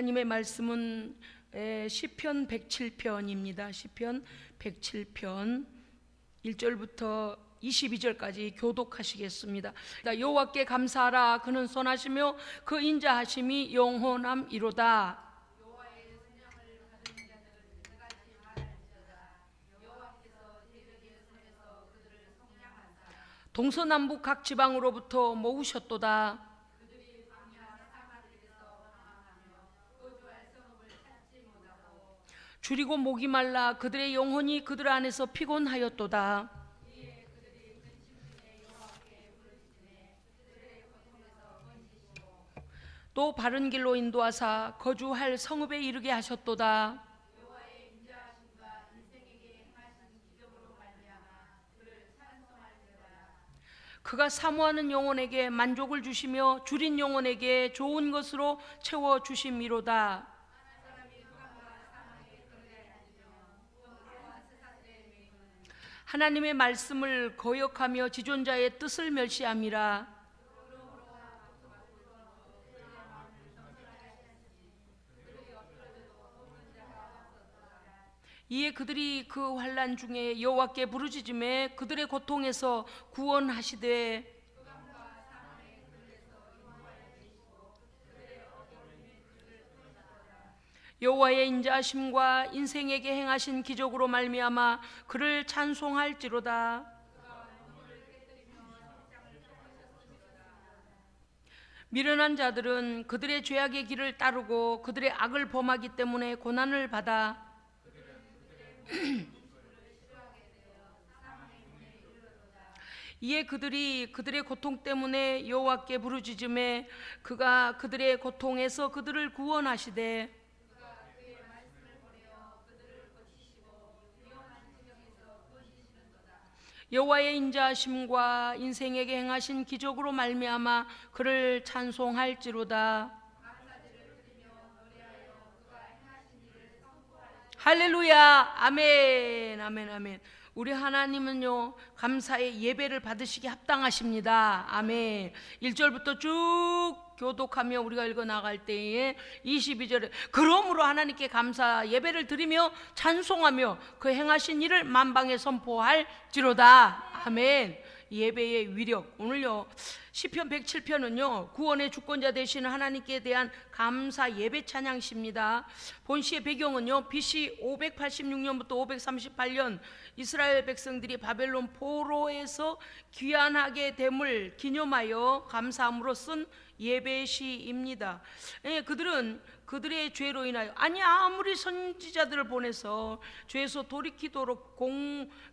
하나님의 말씀은 시편 107편입니다. 시편 107편 1절부터 22절까지 교독하시겠습니다. 여호와께 감사하라. 그는 선하시며 그 인자하심이 영원함이로다. 동서남북 각 지방으로부터 모으셨도다. 줄이고 목이 말라 그들의 영혼이 그들 안에서 피곤하였도다. 또 바른 길로 인도하사 거주할 성읍에 이르게 하셨도다. 그가 사모하는 영혼에게 만족을 주시며 줄인 영혼에게 좋은 것으로 채워 주심이로다. 하나님의 말씀을 거역하며 지존자의 뜻을 멸시함이라. 이에 그들이 그 환난 중에 여호와께 부르짖음에 그들의 고통에서 구원하시되 여호와의 인자하심과 인생에게 행하신 기적으로 말미암아 그를 찬송할지로다. 미련한 자들은 그들의 죄악의 길을 따르고 그들의 악을 범하기 때문에 고난을 받아 이에 그들이 그들의 고통 때문에 여호와께 부르짖음에 그가 그들의 고통에서 그들을 구원하시되 여호와의 인자하심과 인생에게 행하신 기적으로 말미암아 그를 찬송할지로다. 할렐루야. 아멘. 아멘. 아멘. 우리 하나님은요 감사의 예배를 받으시기 합당하십니다. 아멘. 1절부터 쭉 교독하며 우리가 읽어 나갈 때에 22절에 그러므로 하나님께 감사 예배를 드리며 찬송하며 그 행하신 일을 만방에 선포할지로다. 아멘. 예배의 위력. 오늘요 시편 107편은요 구원의 주권자 되시는 하나님께 대한 감사 예배 찬양시입니다. 본시의 배경은요 BC 586년부터 538년 이스라엘 백성들이 바벨론 포로에서 귀환하게 됨을 기념하여 감사함으로 쓴 예배시입니다. 그들은 그들의 죄로 인하여 아무리 선지자들을 보내서 죄에서 돌이키도록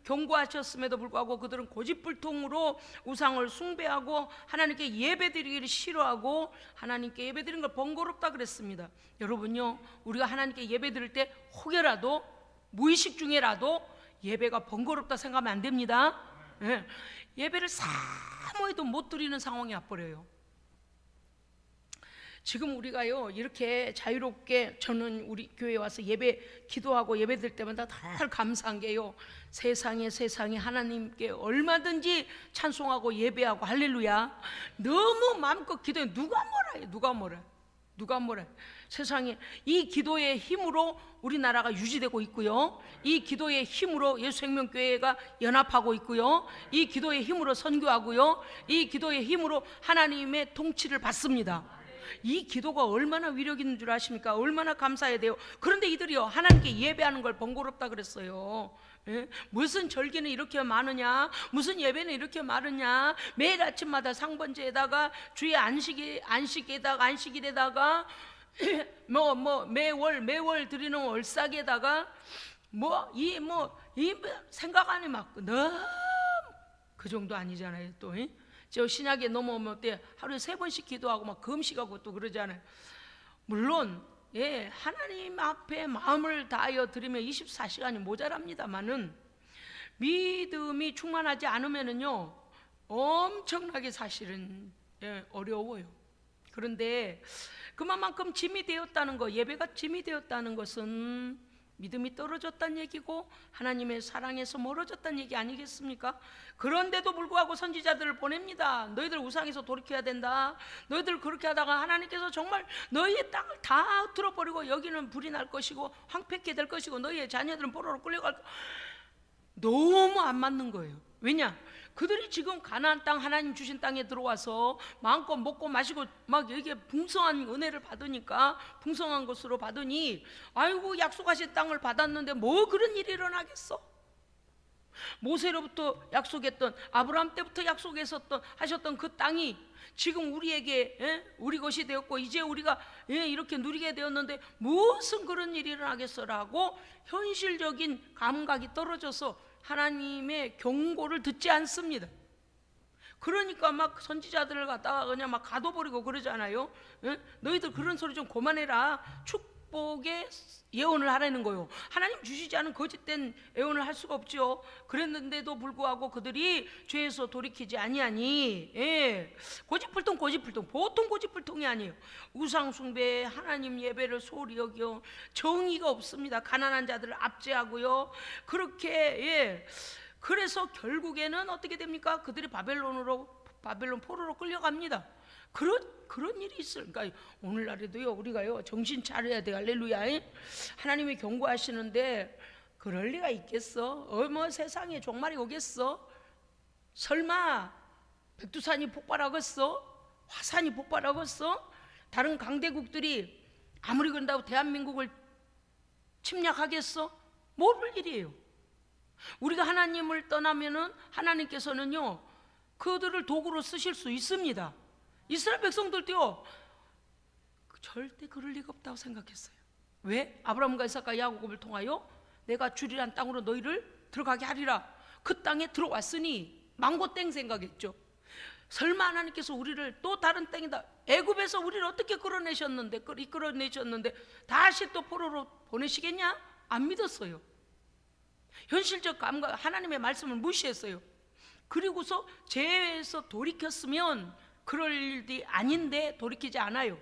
경고하셨음에도 불구하고 그들은 고집불통으로 우상을 숭배하고 하나님께 예배드리기를 싫어하고 하나님께 예배드리는 걸 번거롭다 그랬습니다. 여러분요 우리가 하나님께 예배드릴 때 혹여라도 무의식 중에라도 예배가 번거롭다 생각하면 안 됩니다. 예배를 사모해도 못 드리는 상황이 와버려요. 지금 우리가요 이렇게 자유롭게 저는 우리 교회에 와서 예배 기도하고 예배 드릴 때마다 다 감사한 게요 세상에 하나님께 얼마든지 찬송하고 예배하고 할렐루야 너무 마음껏 기도해. 누가 뭐라 세상에 이 기도의 힘으로 우리나라가 유지되고 있고요 이 기도의 힘으로 예수생명교회가 연합하고 있고요 이 기도의 힘으로 선교하고요 이 기도의 힘으로 하나님의 통치를 받습니다. 이 기도가 얼마나 위력 있는 줄 아십니까? 얼마나 감사해야 돼요. 그런데 이들이요 하나님께 예배하는 걸 번거롭다 그랬어요. 무슨 절기는 이렇게 많으냐, 무슨 예배는 이렇게 많으냐, 매일 아침마다 상번제에다가 주의 안식일에다가 매월 드리는 월삭에다가 이 생각 안에 막 너무 그 정도 아니잖아요. 또 저 신약에 넘어오면 때 하루에 3번씩 기도하고 막 금식하고 또 그러잖아요. 물론 하나님 앞에 마음을 다하여 드리면 24시간이 모자랍니다만은 믿음이 충만하지 않으면은요 엄청나게 사실은 어려워요. 그런데 그만큼 짐이 되었다는 거, 예배가 짐이 되었다는 것은 믿음이 떨어졌다는 얘기고 하나님의 사랑에서 멀어졌다는 얘기 아니겠습니까? 그런데도 불구하고 선지자들을 보냅니다. 너희들 우상에서 돌이켜야 된다. 너희들 그렇게 하다가 하나님께서 정말 너희의 땅을 다 흩어버리고 여기는 불이 날 것이고 황폐케 될 것이고 너희의 자녀들은 포로로 끌려갈 것. 너무 안 맞는 거예요. 왜냐? 그들이 지금 가나안 땅, 하나님 주신 땅에 들어와서 마음껏 먹고 마시고 막 여기에 풍성한 은혜를 받으니까, 풍성한 것으로 받으니 아이고 약속하신 땅을 받았는데 뭐 그런 일이 일어나겠어? 모세로부터 약속했던, 아브라함 때부터 약속했었던 하셨던 그 땅이 지금 우리에게 우리 것이 되었고 이제 우리가 이렇게 누리게 되었는데 무슨 그런 일이 일어나겠어라고 현실적인 감각이 떨어져서 하나님의 경고를 듣지 않습니다. 그러니까 막 선지자들을 갖다가 그냥 막 가둬버리고 그러잖아요. 너희들 그런 소리 좀 그만해라. 축복의 예언을 하라는 거예요. 하나님 주시지 않은 거짓된 예언을 할 수가 없죠. 그랬는데도 불구하고 그들이 죄에서 돌이키지 아니하니, 고집불통 보통 고집불통이 아니에요. 우상 숭배, 하나님 예배를 소홀히 여겨, 정의가 없습니다. 가난한 자들을 압제하고요. 그렇게 그래서 결국에는 어떻게 됩니까? 그들이 바벨론 포로로 끌려갑니다. 그런 일이 있어요. 그러니까 오늘날에도요 우리가요 정신 차려야 돼요. 할렐루야. 하나님이 경고하시는데 그럴 리가 있겠어? 뭐 세상에 종말이 오겠어? 설마 백두산이 폭발하겠어? 화산이 폭발하겠어? 다른 강대국들이 아무리 그런다고 대한민국을 침략하겠어? 모를 일이에요. 우리가 하나님을 떠나면은 하나님께서는요 그들을 도구로 쓰실 수 있습니다. 이스라엘 백성들도요 절대 그럴 리가 없다고 생각했어요. 왜? 아브라함과 이삭과 야곱을 통하여 내가 주리란 땅으로 너희를 들어가게 하리라. 그 땅에 들어왔으니 망고땡 생각했죠. 설마 하나님께서 우리를 또 다른 땅이다, 애굽에서 우리를 어떻게 이끌어내셨는데 다시 또 포로로 보내시겠냐? 안 믿었어요. 현실적 감각, 하나님의 말씀을 무시했어요. 그리고서 죄에서 돌이켰으면 그럴 일이 아닌데 돌이키지 않아요.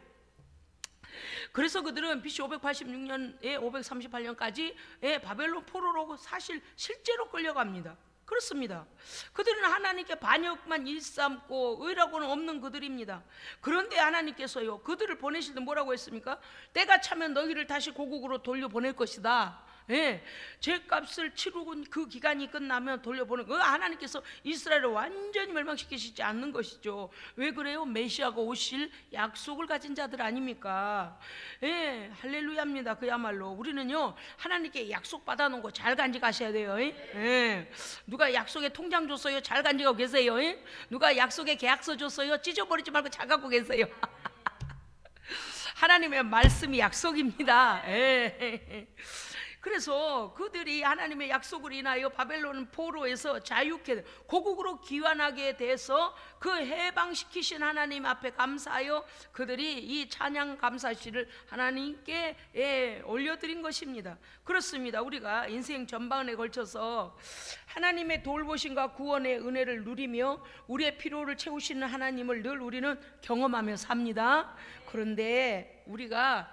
그래서 그들은 BC 586년에 538년까지 바벨론 포로로 사실 실제로 끌려갑니다. 그렇습니다. 그들은 하나님께 반역만 일삼고 의라고는 없는 그들입니다. 그런데 하나님께서요 그들을 보내실 때 뭐라고 했습니까? 때가 차면 너희를 다시 고국으로 돌려보낼 것이다. 죄값을 치르고 그 기간이 끝나면 돌려보는 거. 하나님께서 이스라엘을 완전히 멸망시키시지 않는 것이죠. 왜 그래요? 메시아가 오실 약속을 가진 자들 아닙니까? 할렐루야입니다. 그야말로 우리는요 하나님께 약속 받아놓은 거 잘 간직하셔야 돼요. 누가 약속에 통장 줬어요? 잘 간직하고 계세요. 누가 약속에 계약서 줬어요? 찢어버리지 말고 잘 갖고 계세요. 하나님의 말씀이 약속입니다. 그래서 그들이 하나님의 약속을 인하여 바벨론 포로에서 자유케 고국으로 귀환하게 돼서 그 해방시키신 하나님 앞에 감사하여 그들이 이 찬양 감사시를 하나님께 올려드린 것입니다. 그렇습니다. 우리가 인생 전반에 걸쳐서 하나님의 돌보심과 구원의 은혜를 누리며 우리의 필요를 채우시는 하나님을 늘 우리는 경험하며 삽니다. 그런데 우리가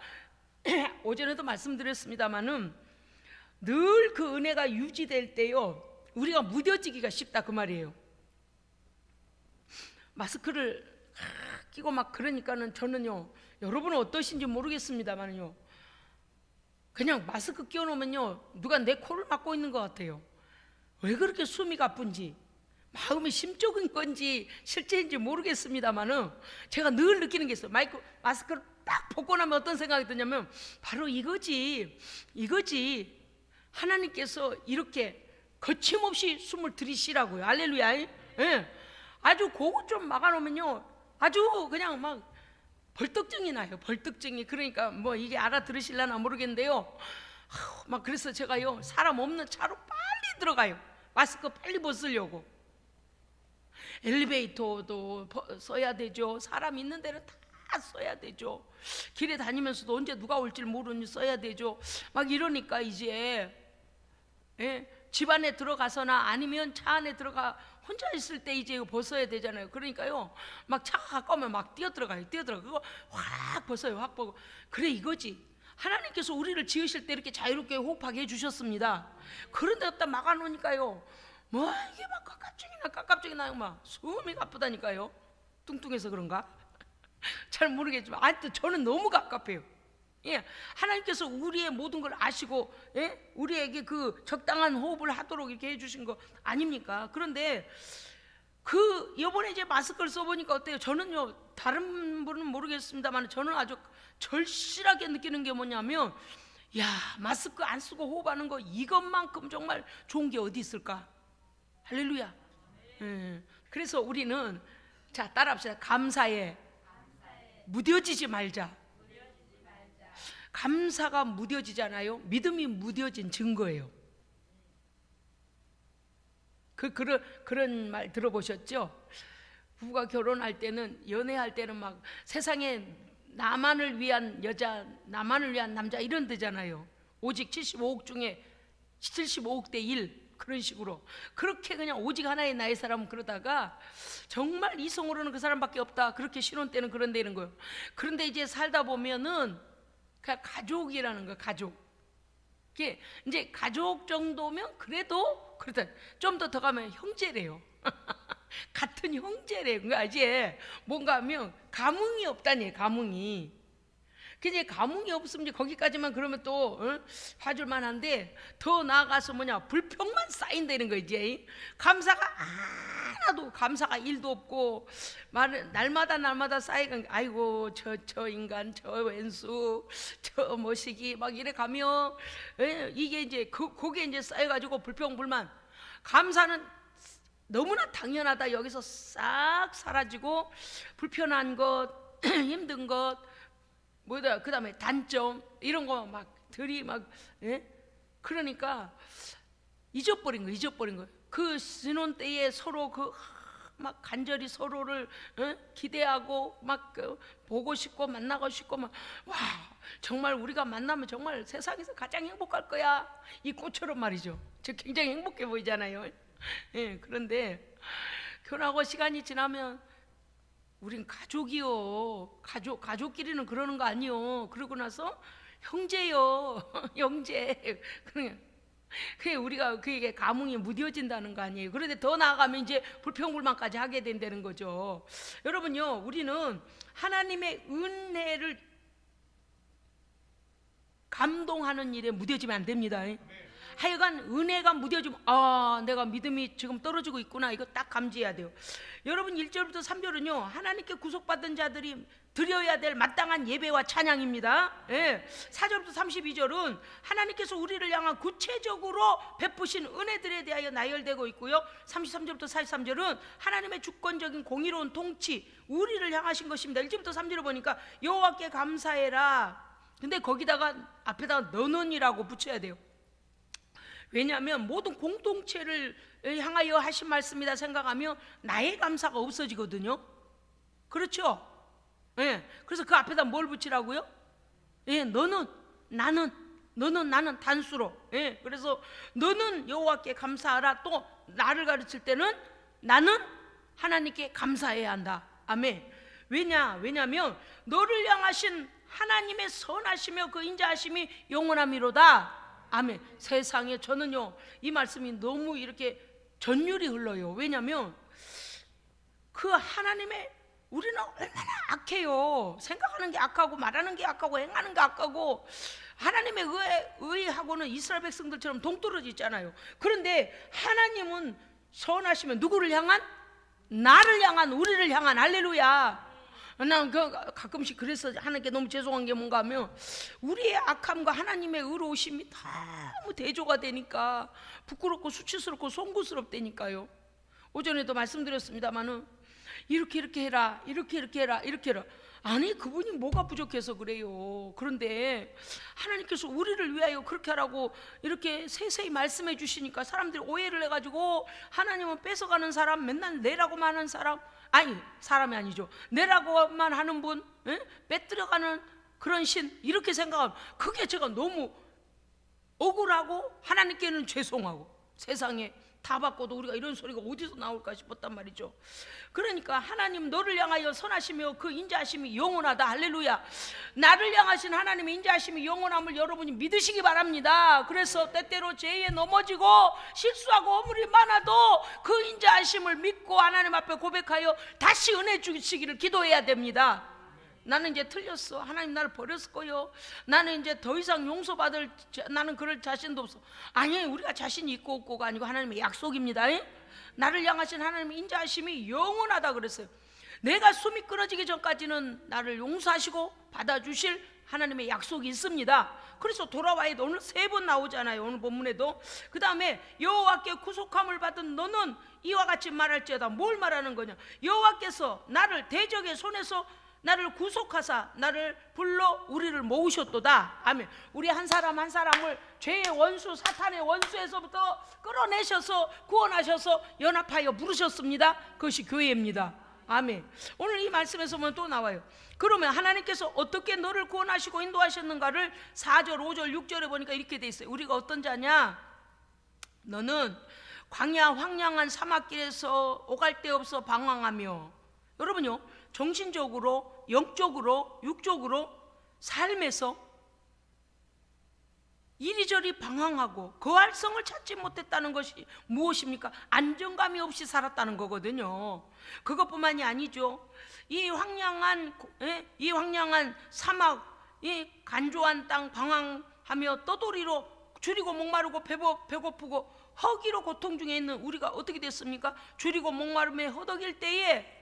오전에도 말씀드렸습니다마는 늘 그 은혜가 유지될 때요 우리가 무뎌지기가 쉽다 그 말이에요. 마스크를 끼고 막 그러니까는 저는요 여러분은 어떠신지 모르겠습니다만요 그냥 마스크 끼워놓으면요 누가 내 코를 막고 있는 것 같아요. 왜 그렇게 숨이 가쁜지, 마음이 심적인 건지 실제인지 모르겠습니다만은 제가 늘 느끼는 게 있어요. 마스크를 딱 벗고 나면 어떤 생각이 드냐면 바로 이거지. 하나님께서 이렇게 거침없이 숨을 들이시라고요. 할렐루야. 아주 그거 좀 막아놓으면요 아주 그냥 막 벌떡증이 나요. 벌떡증이. 그러니까 뭐 이게 알아들으실려나 모르겠는데요 막 그래서 제가요 사람 없는 차로 빨리 들어가요. 마스크 빨리 벗으려고. 엘리베이터도 써야 되죠. 사람 있는 데는 다 써야 되죠. 길에 다니면서도 언제 누가 올지 모르니 써야 되죠. 막 이러니까 이제 집 안에 들어가서나 아니면 차 안에 들어가 혼자 있을 때 이제 벗어야 되잖아요. 그러니까요 막 차가 가까우면 막 뛰어들어가요. 그거 확 벗어요. 확 벗고. 그래 이거지. 하나님께서 우리를 지으실 때 이렇게 자유롭게 호흡하게 해주셨습니다. 그런데 갖다 막아놓으니까요, 뭐 이게 막 깝깝증이나 막 숨이 가쁘다니까요. 뚱뚱해서 그런가? 잘 모르겠지만 하여튼 저는 너무 갑갑해요. 예, 하나님께서 우리의 모든 걸 아시고, 예? 우리에게 그 적당한 호흡을 하도록 이렇게 해주신 거 아닙니까? 그런데 그 이번에 이제 마스크를 써보니까 어때요? 저는요, 다른 분은 모르겠습니다만 저는 아주 절실하게 느끼는 게 뭐냐면, 야, 마스크 안 쓰고 호흡하는 거 이것만큼 정말 좋은 게 어디 있을까? 할렐루야. 예. 그래서 우리는 자 따라합시다. 감사에 무뎌지지 말자. 감사가 무뎌지잖아요. 믿음이 무뎌진 증거예요. 그런 말 들어보셨죠? 부부가 결혼할 때는, 연애할 때는 막 세상에 나만을 위한 여자, 나만을 위한 남자 이런 데잖아요. 오직 75억 중에 75억 대 1 그런 식으로, 그렇게 그냥 오직 하나의 나의 사람은 그러다가 정말 이성으로는 그 사람밖에 없다, 그렇게 신혼 때는 그런 데는 거예요. 그런데 이제 살다 보면은 그냥 가족이라는 거예요. 가족. 이게 이제 가족 정도면 그래도 그렇다. 좀 더 가면 형제래요. 같은 형제래요. 그러니까 이제 뭔가 하면 감흥이 없다니, 감흥이. 그냥 감흥이 없으면 이제 거기까지만 그러면 또 봐줄만 한데, 더 나아가서 뭐냐, 불평만 쌓인다는 거 이제. 감사가 하나도, 감사가 1도 없고, 날마다 쌓이는, 아이고 저 인간, 저 왼수, 저 뭐시기 막 이래 가면 이게 이제 그게 이제 쌓여가지고 불평불만. 감사는 너무나 당연하다 여기서 싹 사라지고, 불편한 것, 힘든 것, 뭐다, 그 다음에 단점 이런 거 막 들이 막, 예? 그러니까 잊어버린 거예요. 그 신혼 때에 서로 막 간절히 서로를 기대하고 막 보고 싶고 만나고 싶고 막, 와, 정말 우리가 만나면 정말 세상에서 가장 행복할 거야, 이 꽃처럼 말이죠. 저 굉장히 행복해 보이잖아요. 예, 그런데 결혼하고 시간이 지나면 우린 가족이요. 가족끼리는 그러는 거 아니요. 그러고 나서 형제요. 형제. 그게 우리가 그게 감흥이 무뎌진다는 거 아니에요. 그런데 더 나아가면 이제 불평불만까지 하게 된다는 거죠. 여러분요, 우리는 하나님의 은혜를 감동하는 일에 무뎌지면 안 됩니다. 하여간 은혜가 무뎌지면, 아, 내가 믿음이 지금 떨어지고 있구나, 이거 딱 감지해야 돼요. 여러분 1절부터 3절은요 하나님께 구속받은 자들이 드려야 될 마땅한 예배와 찬양입니다. 예. 4절부터 32절은 하나님께서 우리를 향한 구체적으로 베푸신 은혜들에 대하여 나열되고 있고요. 33절부터 43절은 하나님의 주권적인 공의로운 통치, 우리를 향하신 것입니다. 1절부터 3절을 보니까 여호와께 감사해라. 근데 거기다가 앞에다가 너는이라고 붙여야 돼요. 왜냐하면 모든 공동체를 향하여 하신 말씀이다 생각하면 나의 감사가 없어지거든요. 그렇죠? 예. 그래서 그 앞에다 뭘 붙이라고요? 예, 너는 나는 단수로. 예. 그래서 너는 여호와께 감사하라. 또 나를 가르칠 때는 나는 하나님께 감사해야 한다. 아멘. 왜냐하면 너를 향하신 하나님의 선하시며 그 인자하심이 영원함이로다. 아멘. 세상에 저는요 이 말씀이 너무 이렇게 전율이 흘러요. 왜냐하면 그 하나님의, 우리는 얼마나 악해요. 생각하는 게 악하고 말하는 게 악하고 행하는 게 악하고, 하나님의 의하고는 이스라엘 백성들처럼 동떨어져 있잖아요. 그런데 하나님은 선하시면 누구를 향한? 나를 향한, 우리를 향한. 할렐루야. 난 가끔씩 그래서 하나님께 너무 죄송한 게 뭔가 하면, 우리의 악함과 하나님의 의로우심이 너무 대조가 되니까 부끄럽고 수치스럽고 송구스럽다니까요. 오전에도 말씀드렸습니다마는 이렇게 해라, 이렇게 해라. 아니, 그분이 뭐가 부족해서 그래요. 그런데 하나님께서 우리를 위하여 그렇게 하라고 이렇게 세세히 말씀해 주시니까 사람들이 오해를 해가지고 하나님은 뺏어가는 사람, 맨날 내라고만 하는 사람, 아니, 사람이 아니죠, 내라고만 하는 분, 빼뜨려가는 그런 신, 이렇게 생각하면 그게 제가 너무 억울하고 하나님께는 죄송하고 세상에 다 바꿔도 우리가 이런 소리가 어디서 나올까 싶었단 말이죠. 그러니까 하나님 너를 향하여 선하시며 그 인자하심이 영원하다. 할렐루야. 나를 향하신 하나님의 인자하심이 영원함을 여러분이 믿으시기 바랍니다. 그래서 때때로 죄에 넘어지고 실수하고 허물이 많아도 그 인자하심을 믿고 하나님 앞에 고백하여 다시 은혜 주시기를 기도해야 됩니다. 나는 이제 틀렸어. 하나님 나를 버렸을 거요. 나는 이제 더 이상 용서받을 나는 그럴 자신도 없어. 아니, 우리가 자신이 있고 없고가 아니고 하나님의 약속입니다. 나를 향하신 하나님의 인자하심이 영원하다 그랬어요. 내가 숨이 끊어지기 전까지는 나를 용서하시고 받아주실 하나님의 약속이 있습니다. 그래서 돌아와야 돼. 오늘 3번 나오잖아요. 오늘 본문에도. 그 다음에 여호와께 구속함을 받은 너는 이와 같이 말할지어다. 뭘 말하는 거냐? 여호와께서 나를 대적의 손에서 나를 구속하사 나를 불러 우리를 모으셨도다. 아멘. 우리 한 사람 한 사람을 죄의 원수 사탄의 원수에서부터 끌어내셔서 구원하셔서 연합하여 부르셨습니다. 그것이 교회입니다. 아멘. 오늘 이 말씀에서 보면 또 나와요. 그러면 하나님께서 어떻게 너를 구원하시고 인도하셨는가를 4절 5절 6절에 보니까 이렇게 돼 있어요. 우리가 어떤 자냐? 너는 광야 황량한 사막길에서 오갈 데 없어 방황하며, 여러분요, 정신적으로, 영적으로, 육적으로 삶에서 이리저리 방황하고 거할성을 찾지 못했다는 것이 무엇입니까? 안정감이 없이 살았다는 거거든요. 그것뿐만이 아니죠. 이 황량한 사막, 이 간조한 땅 방황하며 떠돌이로 줄이고 목마르고 배고프고 허기로 고통 중에 있는 우리가 어떻게 됐습니까? 줄이고 목마름에 허덕일 때에,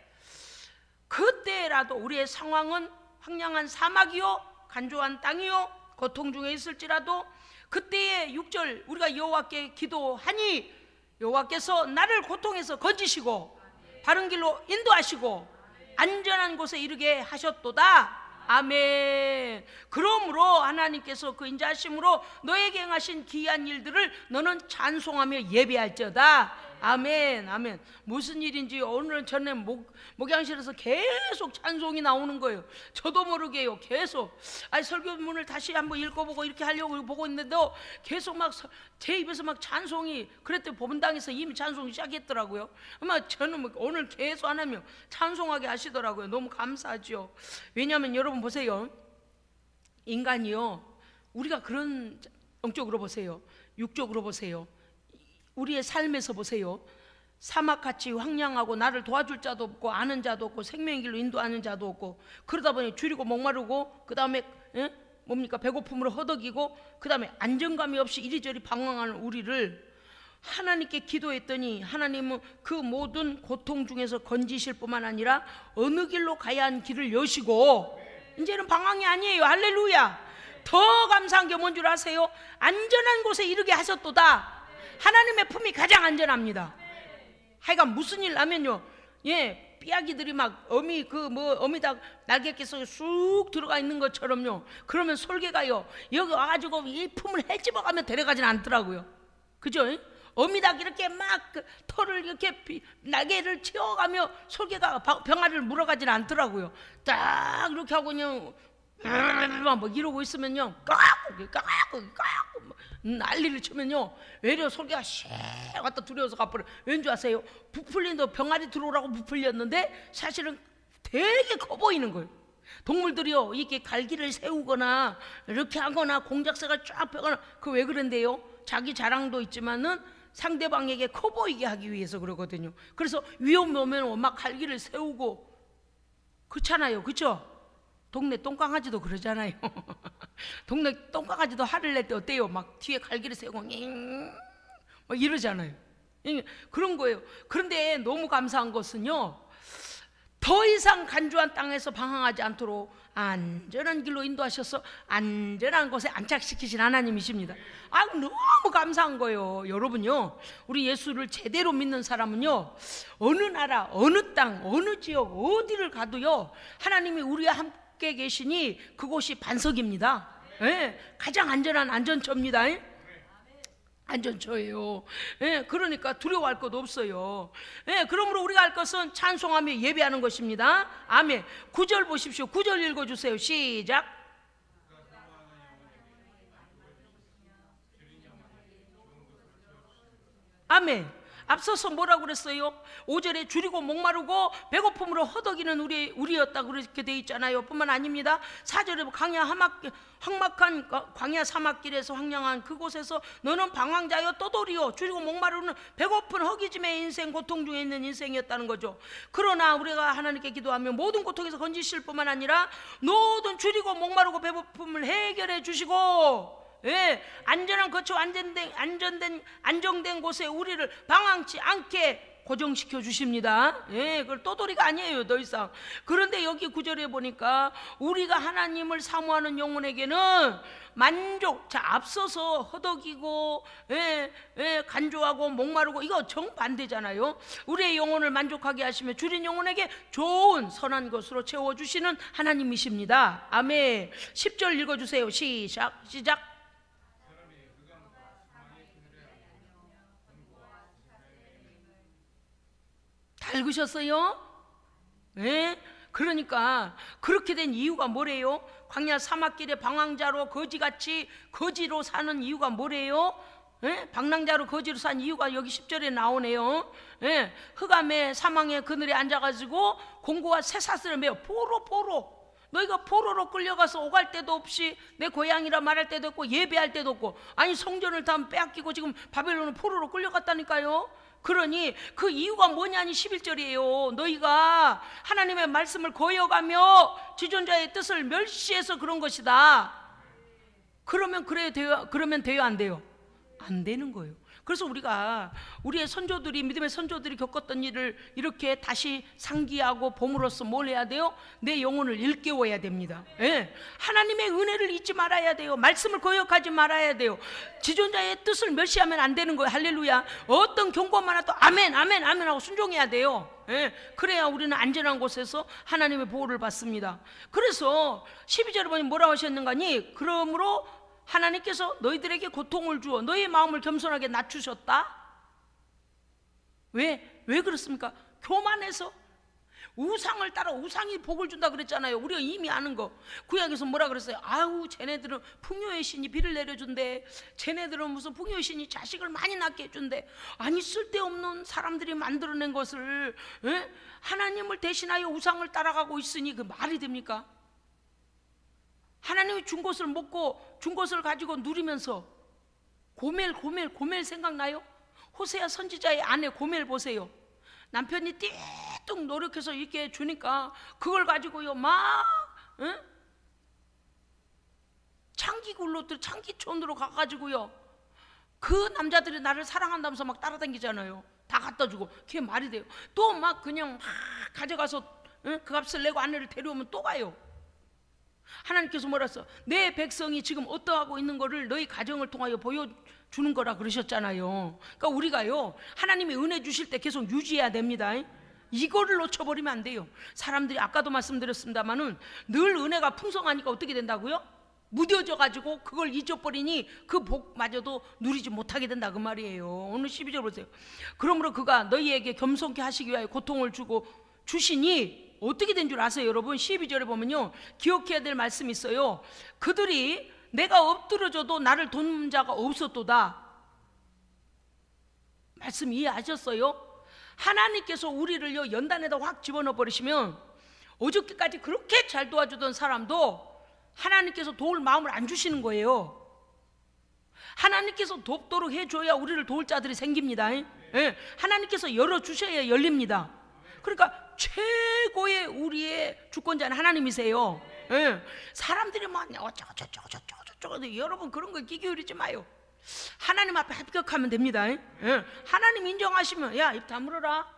그때라도 우리의 상황은 황량한 사막이요 간조한 땅이요 고통 중에 있을지라도 그때의 6절 우리가 여호와께 기도하니 여호와께서 나를 고통에서 건지시고 바른 길로 인도하시고 안전한 곳에 이르게 하셨도다. 아멘. 그러므로 하나님께서 그 인자하심으로 너에게 행하신 기이한 일들을 너는 찬송하며 예배할지어다. 아멘. 아멘. 무슨 일인지 오늘 전에 목양실에서 계속 찬송이 나오는 거예요. 저도 모르게요. 계속 설교문을 다시 한번 읽어보고 이렇게 하려고 보고 있는데도 계속 막 제 입에서 막 찬송이, 그랬더니 본당에서 이미 찬송이 시작했더라고요. 아마 저는 오늘 계속 하나님 찬송하게 하시더라고요. 너무 감사하죠. 왜냐하면 여러분 보세요. 인간이요, 우리가 그런 영적으로 보세요, 육적으로 보세요, 우리의 삶에서 보세요. 사막같이 황량하고 나를 도와줄 자도 없고 아는 자도 없고 생명의 길로 인도하는 자도 없고, 그러다 보니 줄이고 목마르고 그 다음에 뭡니까? 배고픔으로 허덕이고 그 다음에 안정감이 없이 이리저리 방황하는 우리를 하나님께 기도했더니 하나님은 그 모든 고통 중에서 건지실 뿐만 아니라 어느 길로 가야 하는 길을 여시고 이제는 방황이 아니에요. 할렐루야. 더 감사한 게 뭔 줄 아세요? 안전한 곳에 이르게 하셨도다. 하나님의 품이 가장 안전합니다. 하여간 무슨 일 나면요, 삐약이들이 막 어미닭 날개 속에 쑥 들어가 있는 것처럼요, 그러면 솔개가요 여기 와가지고 이 품을 헤집어가면 데려가진 않더라고요. 그죠? 어미닭 이렇게 막 털을 이렇게 날개를 채워가며 솔개가 병아리를 물어가진 않더라고요. 딱 이렇게 하고 그냥 뭐 이러고 있으면요, 까꾸 난리를 치면요, 외려 솔개가 씩 왔다 두려워서 가버려. 왠지 아세요? 부풀린다, 병아리 들어오라고 부풀렸는데 사실은 되게 커 보이는 거예요. 동물들이요, 이렇게 갈기를 세우거나 이렇게 하거나 공작새가 쫙 펴거나, 그 왜 그런데요? 자기 자랑도 있지만은 상대방에게 커 보이게 하기 위해서 그러거든요. 그래서 위험이 오면 막 갈기를 세우고 그렇잖아요. 그렇죠? 동네 똥강아지도 그러잖아요. 동네 똥강아지도 화를 낼 때 어때요? 막 뒤에 갈기를 세우고 막 이러잖아요. 그런 거예요. 그런데 너무 감사한 것은요, 더 이상 간주한 땅에서 방황하지 않도록 안전한 길로 인도하셔서 안전한 곳에 안착시키신 하나님이십니다. 너무 감사한 거예요. 여러분요, 우리 예수를 제대로 믿는 사람은요, 어느 나라, 어느 땅, 어느 지역, 어디를 가도요, 하나님이 우리와 함께 계시니 그곳이 반석입니다. 가장 안전한 안전처입니다. 안전처예요. 그러니까 두려워할 것 없어요. 그러므로 우리가 할 것은 찬송하며 예배하는 것입니다. 아멘. 9절 보십시오. 9절 읽어주세요. 시작. 아멘. 앞서서 뭐라고 그랬어요? 5절에 줄이고 목마르고 배고픔으로 허덕이는 우리였다고 그렇게 돼 있잖아요. 뿐만 아닙니다. 4절에 험악한 광야 사막길에서 황량한 그곳에서 너는 방황자여 떠돌이요 줄이고 목마르는 배고픈 허기짐의 인생, 고통 중에 있는 인생이었다는 거죠. 그러나 우리가 하나님께 기도하며 모든 고통에서 건지실 뿐만 아니라 모든 줄이고 목마르고 배고픔을 해결해 주시고, 예, 안전한 거처, 안정된 곳에 우리를 방황치 않게 고정시켜 주십니다. 예, 그걸 떠돌이가 아니에요, 더 이상. 그런데 여기 9절에 보니까 우리가 하나님을 사모하는 영혼에게는 만족, 자, 앞서서 허덕이고, 간조하고 목마르고, 이거 정반대잖아요. 우리의 영혼을 만족하게 하시며 줄인 영혼에게 좋은 선한 것으로 채워주시는 하나님이십니다. 아멘. 10절 읽어주세요. 시작. 다 읽으셨어요? 네? 그러니까 그렇게 된 이유가 뭐래요? 광야 사막길에 방황자로 거지로 사는 이유가 뭐래요? 네? 방랑자로 거지로 산 이유가 여기 10절에 나오네요. 네? 흑암의 사망의 그늘에 앉아가지고 공고와 쇠사슬을 매어 포로 너희가 포로로 끌려가서 오갈 데도 없이 내 고향이라 말할 때도 없고 예배할 때도 없고, 아니 성전을 다 빼앗기고 지금 바벨론은 포로로 끌려갔다니까요. 그러니 그 이유가 뭐냐니 11절이에요. 너희가 하나님의 말씀을 거역하며 지존자의 뜻을 멸시해서 그런 것이다. 그러면 돼요, 안 돼요? 안 되는 거예요. 그래서 우리가 우리의 선조들이, 믿음의 선조들이 겪었던 일을 이렇게 다시 상기하고 봄으로써 뭘 해야 돼요? 내 영혼을 일깨워야 됩니다. 예. 하나님의 은혜를 잊지 말아야 돼요. 말씀을 거역하지 말아야 돼요. 지존자의 뜻을 멸시하면 안 되는 거예요. 할렐루야. 어떤 경고만 와도 아멘 하고 순종해야 돼요. 예. 그래야 우리는 안전한 곳에서 하나님의 보호를 받습니다. 그래서 12절에 보니 뭐라고 하셨는가니, 그러므로 하나님께서 너희들에게 고통을 주어 너희의 마음을 겸손하게 낮추셨다. 왜 그렇습니까? 교만해서. 우상을 따라 우상이 복을 준다 그랬잖아요. 우리가 이미 아는 거. 구약에서 뭐라 그랬어요? 아우, 쟤네들은 풍요의 신이 비를 내려준대. 쟤네들은 무슨 풍요의 신이 자식을 많이 낳게 해준대. 아니, 쓸데없는 사람들이 만들어낸 것을, 하나님을 대신하여 우상을 따라가고 있으니 그 말이 됩니까? 하나님이 준 것을 먹고 준 것을 가지고 누리면서 고멜 생각나요? 호세아 선지자의 아내 고멜 보세요. 남편이 띠뚝 노력해서 이렇게 주니까 그걸 가지고요 막 창기촌으로 가가지고요 그 남자들이 나를 사랑한다면서 막 따라다니잖아요. 다 갖다 주고. 그게 말이 돼요? 또 막 그냥 막 가져가서 그 값을 내고 아내를 데려오면 또 가요. 하나님께서 뭐라 했어? 내 백성이 지금 어떠하고 있는 거를 너희 가정을 통하여 보여주는 거라 그러셨잖아요. 그러니까 우리가요 하나님이 은혜 주실 때 계속 유지해야 됩니다. 이거를 놓쳐버리면 안 돼요. 사람들이 아까도 말씀드렸습니다마는 늘 은혜가 풍성하니까 어떻게 된다고요? 무뎌져 가지고 그걸 잊어버리니 그 복마저도 누리지 못하게 된다, 그 말이에요. 오늘 12절 보세요. 그러므로 그가 너희에게 겸손케 하시기 위하여 고통을 주시니 어떻게 된 줄 아세요, 여러분? 12절에 보면요 기억해야 될 말씀이 있어요. 그들이 내가 엎드려져도 나를 돕는 자가 없었도다. 말씀 이해하셨어요? 하나님께서 우리를요 연단에다 확 집어넣어 버리시면 어저께까지 그렇게 잘 도와주던 사람도 하나님께서 도울 마음을 안 주시는 거예요. 하나님께서 돕도록 해줘야 우리를 도울 자들이 생깁니다. 하나님께서 열어주셔야 열립니다. 그러니까 최고의 우리의 주권자는 하나님이세요. 사람들이 뭐 어쩌고 여러분 그런 거 귀 기울이지 마요. 하나님 앞에 합격하면 됩니다. 하나님 인정하시면 야, 입 다물어라.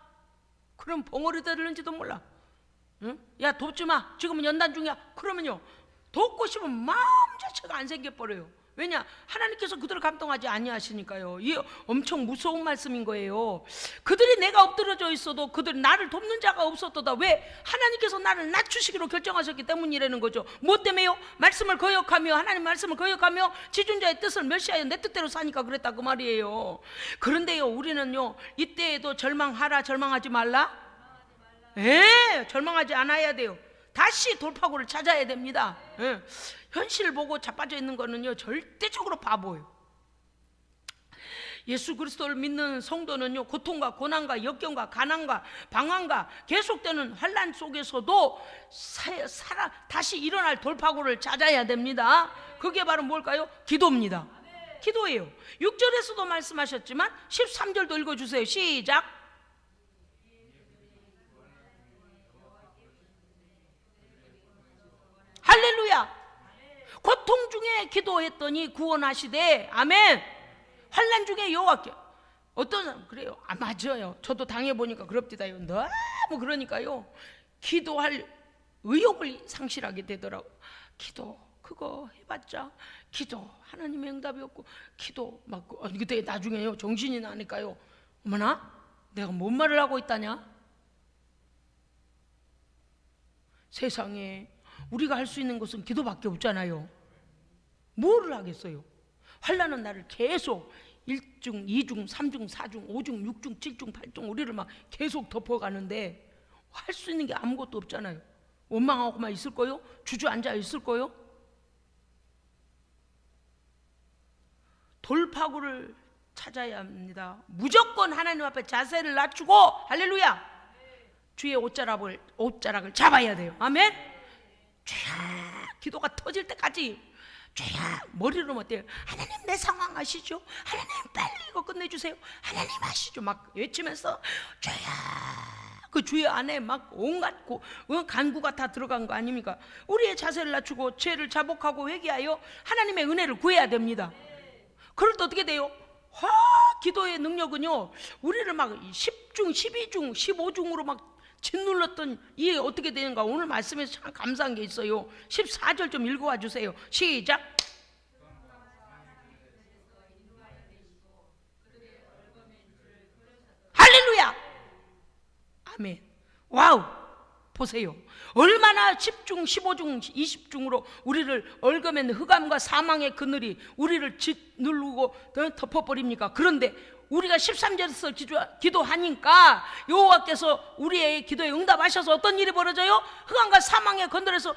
그럼 벙어리 들을는지도 몰라. 야, 돕지 마. 지금은 연단 중이야. 그러면요 돕고 싶으면 마음 자체가 안 생겨버려요. 왜냐? 하나님께서 그들을 감동하지 아니하시니까요. 이게 엄청 무서운 말씀인 거예요. 그들이 내가 엎드려져 있어도 그들이 나를 돕는 자가 없었도다. 왜? 하나님께서 나를 낮추시기로 결정하셨기 때문이라는 거죠. 뭐 때문에요? 말씀을 거역하며, 하나님 말씀을 거역하며 지존자의 뜻을 멸시하여 내 뜻대로 사니까 그랬다, 그 말이에요. 그런데요 우리는요 이때에도 절망하지 말라? 절망하지 않아야 돼요. 다시 돌파구를 찾아야 됩니다. 현실 보고 자빠져 있는 거는요 절대적으로 바보예요. 예수 그리스도를 믿는 성도는요, 고통과 고난과 역경과 가난과 방황과 계속되는 환난 속에서도 다시 일어날 돌파구를 찾아야 됩니다. 그게 바로 뭘까요? 기도입니다. 기도예요. 6절에서도 말씀하셨지만 13절도 읽어주세요. 시작. 할렐루야. 고통 중에 기도했더니 구원하시되. 아멘. 환난 중에 여호와께. 어떤 사람 그래요. 맞아요. 저도 당해보니까 그럽디다요. 너무 그러니까요, 기도할 의욕을 상실하게 되더라고. 기도 그거 해봤자 기도 하나님의 응답이 없고, 기도 막 그때 나중에요 정신이 나니까요, 어머나 내가 뭔 말을 하고 있다냐. 세상에 우리가 할 수 있는 것은 기도밖에 없잖아요. 뭐를 하겠어요? 환난은 나를 계속 1중, 2중, 3중, 4중, 5중, 6중, 7중, 8중 우리를 막 계속 덮어가는데 할 수 있는 게 아무것도 없잖아요. 원망하고만 있을 거요? 주저앉아 있을 거요? 돌파구를 찾아야 합니다. 무조건 하나님 앞에 자세를 낮추고, 할렐루야, 주의 옷자락을 잡아야 돼요. 아멘. 쫙 기도가 터질 때까지 쫙 머리로 못해요. 하나님 내 상황 아시죠? 하나님 빨리 이거 끝내주세요. 하나님 아시죠? 막 외치면서 쫙 그 주의 안에 막 온갖 간구가 다 들어간 거 아닙니까? 우리의 자세를 낮추고 죄를 자복하고 회개하여 하나님의 은혜를 구해야 됩니다. 그럴 때 어떻게 돼요? 기도의 능력은요, 우리를 막 10중, 12중, 15중으로 막 짓눌렀던 이게 어떻게 되는가. 오늘 말씀에서 참 감사한 게 있어요. 14절 좀 읽어와 주세요. 시작. 할렐루야. 아멘. 와우. 보세요. 얼마나 10중, 15중, 20중으로 우리를 얽어맨 흑암과 사망의 그늘이 우리를 짓누르고 덮어버립니까? 그런데 우리가 13절에서 기도하니까 여호와께서 우리의 기도에 응답하셔서 어떤 일이 벌어져요? 흑암과 사망의 그늘에서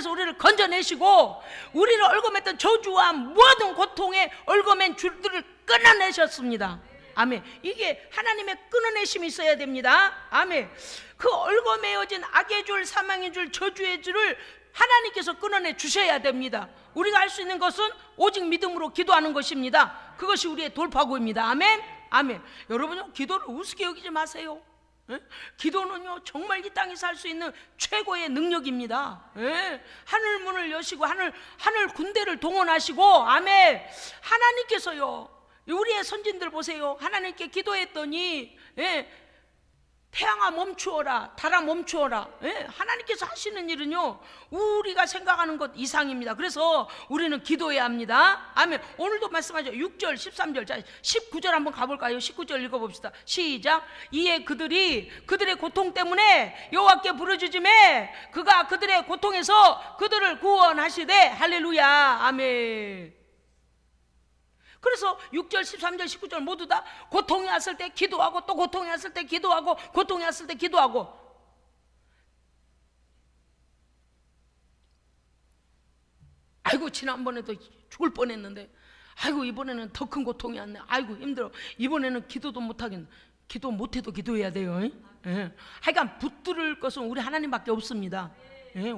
우리를 건져내시고 우리를 얽어맸던 저주와 모든 고통에 얽어맨 줄들을 끊어내셨습니다. 아멘. 이게 하나님의 끊어내심이 있어야 됩니다. 아멘. 그 얽어매어진 악의 줄, 사망의 줄, 저주의 줄을 하나님께서 끊어내 주셔야 됩니다. 우리가 할 수 있는 것은 오직 믿음으로 기도하는 것입니다. 그것이 우리의 돌파구입니다. 아멘. 아멘. 여러분요, 기도를 우습게 여기지 마세요. 기도는요 정말 이 땅에서 할 수 있는 최고의 능력입니다. 하늘 문을 여시고 하늘 군대를 동원하시고, 아멘. 하나님께서요, 우리의 선진들 보세요. 하나님께 기도했더니 태양아 멈추어라, 달아 멈추어라. 하나님께서 하시는 일은요 우리가 생각하는 것 이상입니다. 그래서 우리는 기도해야 합니다. 아멘. 오늘도 말씀하죠. 6절 13절. 자, 19절 한번 가볼까요? 19절 읽어봅시다. 시작. 이에 그들의 고통 때문에 여호와께 부르짖으매 그가 그들의 고통에서 그들을 구원하시되. 할렐루야. 아멘. 그래서 6절, 13절, 19절 모두 다 고통이 왔을 때 기도하고, 또 고통이 왔을 때 기도하고, 고통이 왔을 때 기도하고. 아이고 지난번에도 죽을 뻔했는데, 아이고 이번에는 더 큰 고통이 왔네. 아이고 힘들어. 이번에는 기도도 못하겠네. 기도 못해도 기도해야 돼요. 하여간 붙들을 것은 우리 하나님밖에 없습니다.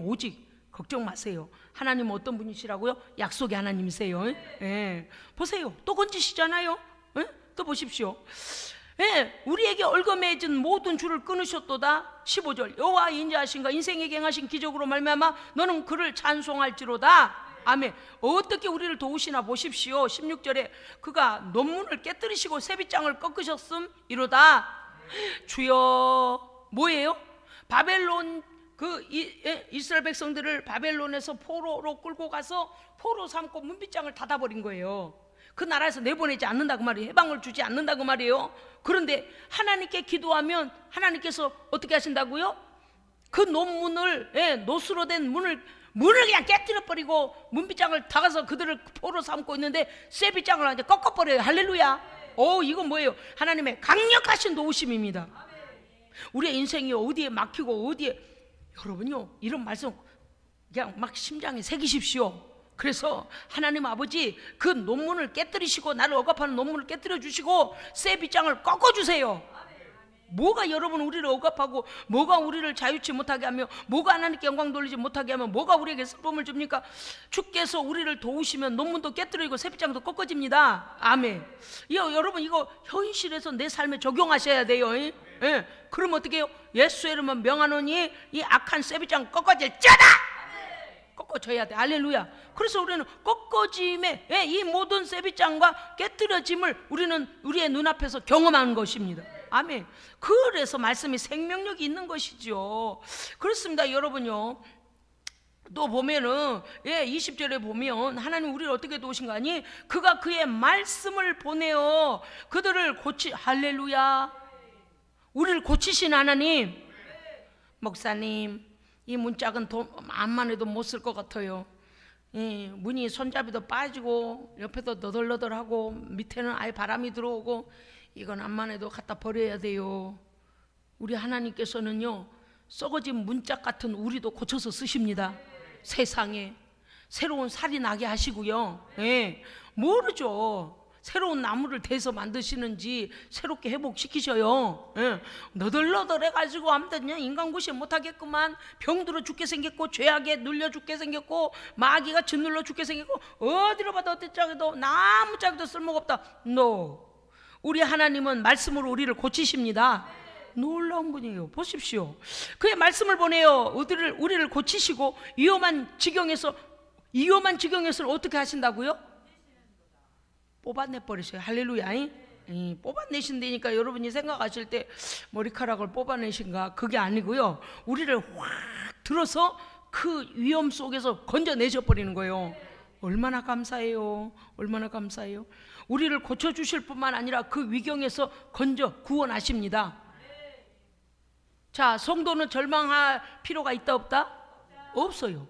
오직 걱정 마세요. 하나님은 어떤 분이시라고요? 약속의 하나님이세요. 보세요. 또 건지시잖아요. 또 보십시오. 우리에게 얽어매진 모든 줄을 끊으셨도다. 15절. 여호와 인자하신가 인생에게 행하신 기적으로 말미암아 너는 그를 찬송할지로다. 아멘. 어떻게 우리를 도우시나 보십시오. 16절에 그가 논문을 깨뜨리시고 세빗장을 꺾으셨음 이로다. 주여. 뭐예요? 바벨론 이스라엘 백성들을 바벨론에서 포로로 끌고 가서 포로 삼고 문빗장을 닫아버린 거예요. 그 나라에서 내보내지 않는다고 말이에요. 해방을 주지 않는다고 말이에요. 그런데 하나님께 기도하면 하나님께서 어떻게 하신다고요? 그 논문을, 노수로 된 문을 그냥 깨뜨려버리고 문빗장을 닫아서 그들을 포로 삼고 있는데 쇠빗장을 이제 꺾어버려요. 할렐루야. 이건 뭐예요? 하나님의 강력하신 도우심입니다. 우리의 인생이 어디에 막히고 어디에, 여러분요 이런 말씀 그냥 막 심장에 새기십시오. 그래서 하나님 아버지 그 논문을 깨뜨리시고, 나를 억압하는 논문을 깨뜨려 주시고 새 빗장을 꺾어주세요. 뭐가 여러분 우리를 억압하고, 뭐가 우리를 자유치 못하게 하며, 뭐가 하나님께 영광 돌리지 못하게 하며, 뭐가 우리에게 슬픔을 줍니까? 주께서 우리를 도우시면 논문도 깨뜨리고 새빗장도 꺾어집니다. 아멘. 여러분 이거 현실에서 내 삶에 적용하셔야 돼요. 예. 그럼 어떻게 해요? 예수의 이름은 명하노니 이 악한 새빗장 꺾어질지어다. 꺾어져야 돼. 할렐루야. 그래서 우리는 꺾어짐에, 이 모든 새빗장과 깨뜨려짐을 우리는 우리의 눈앞에서 경험하는 것입니다. 아멘. 그래서 말씀이 생명력이 있는 것이죠. 그렇습니다. 여러분요, 또 보면은 20절에 보면 하나님 우리를 어떻게 도우신가 하니, 그가 그의 말씀을 보내어 그들을 할렐루야. 우리를 고치신 하나님. 목사님, 이 문짝은 암만 해도 못 쓸 것 같아요. 문이 손잡이도 빠지고 옆에도 너덜너덜하고 밑에는 아예 바람이 들어오고, 이건 암만 해도 갖다 버려야 돼요. 우리 하나님께서는요, 썩어진 문짝 같은 우리도 고쳐서 쓰십니다. 세상에 새로운 살이 나게 하시고요. 모르죠. 새로운 나무를 대서 만드시는지 새롭게 회복시키셔요. 너덜너덜해가지고 아무튼 그냥 인간구시 못하겠구만, 병들어 죽게 생겼고, 죄악에 눌려 죽게 생겼고, 마귀가 짓눌러 죽게 생겼고, 어디로 봐도 어때짝에도 나무짝에도 쓸모가 없다. No. 우리 하나님은 말씀으로 우리를 고치십니다. 놀라운 분이에요. 보십시오. 그의 말씀을 보내요 우리를 고치시고, 위험한 지경에서 어떻게 하신다고요? 뽑아내버리세요. 할렐루야. 뽑아내신다니까 여러분이 생각하실 때 머리카락을 뽑아내신가, 그게 아니고요, 우리를 확 들어서 그 위험 속에서 건져내셔 버리는 거예요. 얼마나 감사해요. 얼마나 감사해요. 우리를 고쳐주실 뿐만 아니라 그 위경에서 건져 구원하십니다. 자, 성도는 절망할 필요가 있다 없다? 없어요.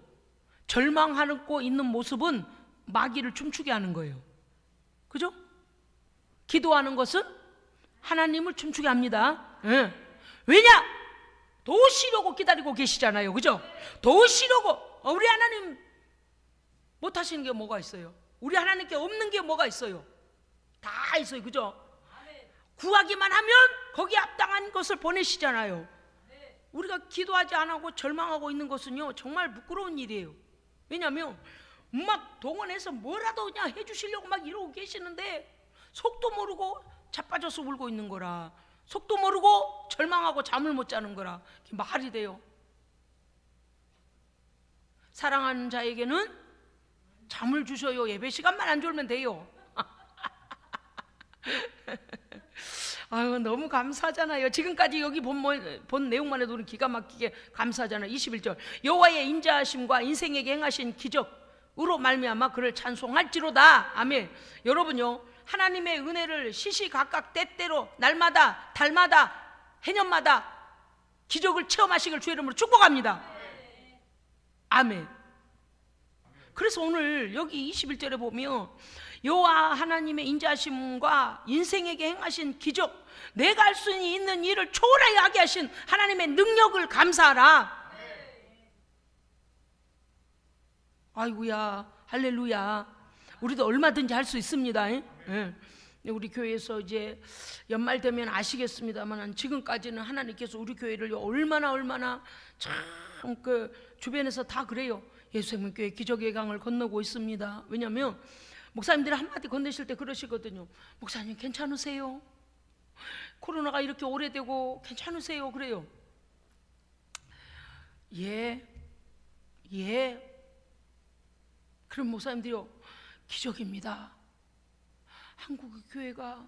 절망하고 있는 모습은 마귀를 춤추게 하는 거예요. 그죠? 기도하는 것은 하나님을 춤추게 합니다. 왜냐? 도우시려고 기다리고 계시잖아요. 그죠? 도우시려고. 우리 하나님 못하시는 게 뭐가 있어요? 우리 하나님께 없는 게 뭐가 있어요? 다 있어요. 그죠? 구하기만 하면 거기에 합당한 것을 보내시잖아요. 우리가 기도하지 않고 절망하고 있는 것은요, 정말 부끄러운 일이에요. 왜냐하면 막 동원해서 뭐라도 그냥 해주시려고 막 이러고 계시는데, 속도 모르고 자빠져서 울고 있는 거라, 속도 모르고 절망하고 잠을 못 자는 거라, 말이 돼요. 사랑하는 자에게는 잠을 주셔요. 예배 시간만 안 졸면 돼요. 아유, 너무 감사하잖아요. 지금까지 여기 본 내용만 해도 기가 막히게 감사하잖아요. 21절, 여호와의 인자하심과 인생에게 행하신 기적으로 말미암아 그를 찬송할지로다. 아멘. 여러분요, 하나님의 은혜를 시시각각 때때로 날마다 달마다 해년마다 기적을 체험하시길 주의 이름으로 축복합니다. 아멘. 그래서 오늘 여기 21절에 보면 여호와 하나님의 인자하심과 인생에게 행하신 기적, 내가 할 수 있는 일을 초월하게 하게 하신 하나님의 능력을 감사하라. 아이고야, 할렐루야. 우리도 얼마든지 할 수 있습니다. 우리 교회에서 이제 연말 되면 아시겠습니다만, 지금까지는 하나님께서 우리 교회를 얼마나 참 그 주변에서 다 그래요. 예수생명교회 기적의 강을 건너고 있습니다. 왜냐하면 목사님들이 한마디 건네실 때 그러시거든요. 목사님 괜찮으세요? 코로나가 이렇게 오래되고 괜찮으세요? 그래요. 예. 그럼 목사님들이요, 기적입니다. 한국의 교회가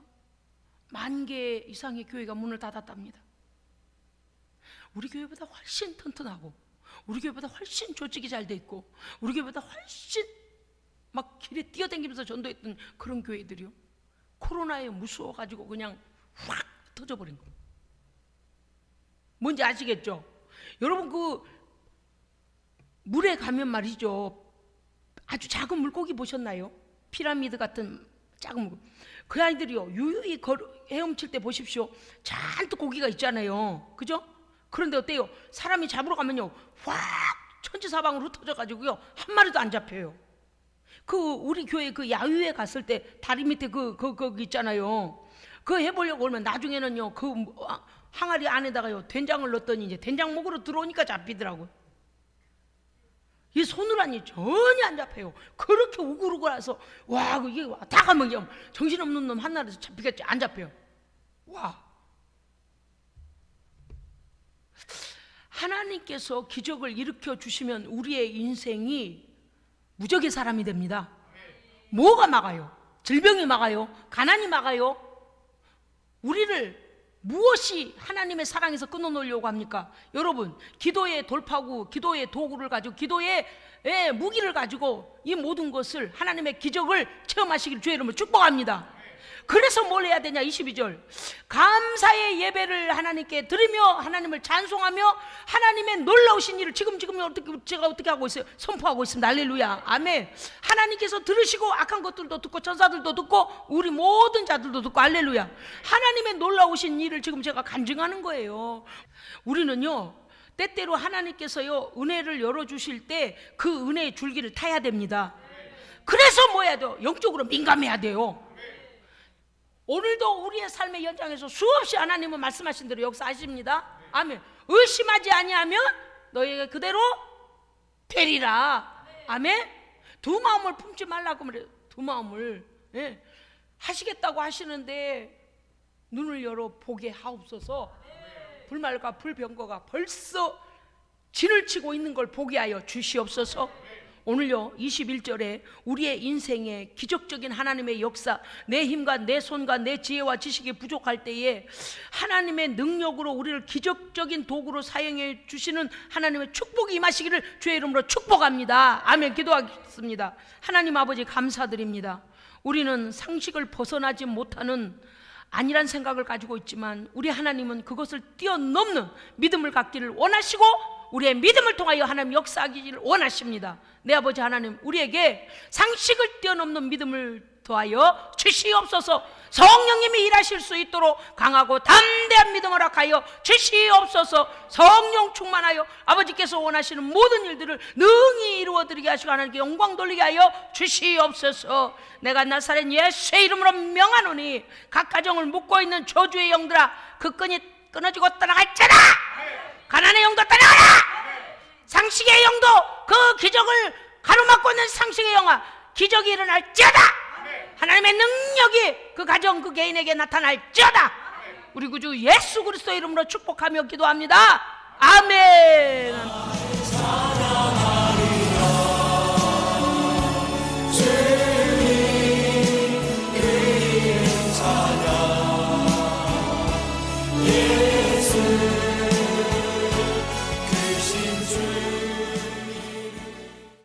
10,000개 이상의 교회가 문을 닫았답니다. 우리 교회보다 훨씬 튼튼하고, 우리 교회보다 훨씬 조직이 잘 돼 있고, 우리 교회보다 훨씬 막 길에 뛰어다니면서 전도했던 그런 교회들이요, 코로나에 무서워가지고 그냥 확 터져버린 거예요. 뭔지 아시겠죠? 여러분, 그 물에 가면 말이죠, 아주 작은 물고기 보셨나요? 피라미드 같은 작은 물고기. 그 아이들이요, 유유히 헤엄칠 때 보십시오, 잔뜩 고기가 있잖아요. 그죠? 그런데 어때요? 사람이 잡으러 가면요, 확 천지사방으로 흩어져가지고요, 한 마리도 안 잡혀요. 그 우리 교회 그 야유회 갔을 때 다리 밑에 그 있잖아요. 그거 해보려고 그러면 나중에는요 그 항아리 안에다가요 된장을 넣었더니 이제 된장목으로 들어오니까 잡히더라고요. 이 손으라니 전혀 안 잡혀요. 그렇게 우글우글해서 와 이게 다 가면 정신없는 놈 하나라도 잡히겠지. 안 잡혀요. 와, 하나님께서 기적을 일으켜 주시면 우리의 인생이 무적의 사람이 됩니다. 뭐가 막아요? 질병이 막아요? 가난이 막아요? 우리를 무엇이 하나님의 사랑에서 끊어놓으려고 합니까? 여러분, 기도의 돌파구, 기도의 도구를 가지고, 기도의 무기를 가지고 이 모든 것을, 하나님의 기적을 체험하시길 주의 이름으로 축복합니다. 그래서 뭘 해야 되냐? 22절, 감사의 예배를 하나님께 드리며 하나님을 찬송하며 하나님의 놀라우신 일을 지금 제가 어떻게 하고 있어요? 선포하고 있습니다. 할렐루야, 아멘. 하나님께서 들으시고 악한 것들도 듣고 천사들도 듣고 우리 모든 자들도 듣고, 할렐루야. 하나님의 놀라우신 일을 지금 제가 간증하는 거예요. 우리는요 때때로 하나님께서요 은혜를 열어주실 때 그 은혜의 줄기를 타야 됩니다. 그래서 뭐 해야 돼요? 영적으로 민감해야 돼요. 오늘도 우리의 삶의 현장에서 수없이 하나님은 말씀하신 대로 역사하십니다. 아멘. 의심하지 아니하면 너희에게 그대로 되리라. 아멘. 두 마음을 품지 말라고 말해요. 두 마음을 하시겠다고 하시는데 눈을 열어 보게 하옵소서. 불말과 불병거가 벌써 진을 치고 있는 걸 보게 하여 주시옵소서. 오늘요 21절에 우리의 인생에 기적적인 하나님의 역사, 내 힘과 내 손과 내 지혜와 지식이 부족할 때에 하나님의 능력으로 우리를 기적적인 도구로 사용해 주시는 하나님의 축복이 임하시기를 주의 이름으로 축복합니다. 아멘. 기도하겠습니다. 하나님 아버지 감사드립니다. 우리는 상식을 벗어나지 못하는 아니란 생각을 가지고 있지만 우리 하나님은 그것을 뛰어넘는 믿음을 갖기를 원하시고 우리의 믿음을 통하여 하나님 역사하기를 원하십니다. 내 아버지 하나님, 우리에게 상식을 뛰어넘는 믿음을 더하여 주시옵소서. 성령님이 일하실 수 있도록 강하고 담대한 믿음을 허락하여 주시옵소서. 성령 충만하여 아버지께서 원하시는 모든 일들을 능히 이루어드리게 하시고 하나님께 영광 돌리게 하여 주시옵소서. 내가 나사렛 예수의 이름으로 명하노니 각 가정을 묶고 있는 저주의 영들아, 그 끈이 끊어지고 떠나갈지어다. 가난의 영도 떠나가라. 상식의 영도 그 기적을 가로막고 있는 상식의 영아, 기적이 일어날지어다. 하나님의 능력이 그 가정 그 개인에게 나타날지어다. 우리 구주 예수 그리스도의 이름으로 축복하며 기도합니다. 아멘.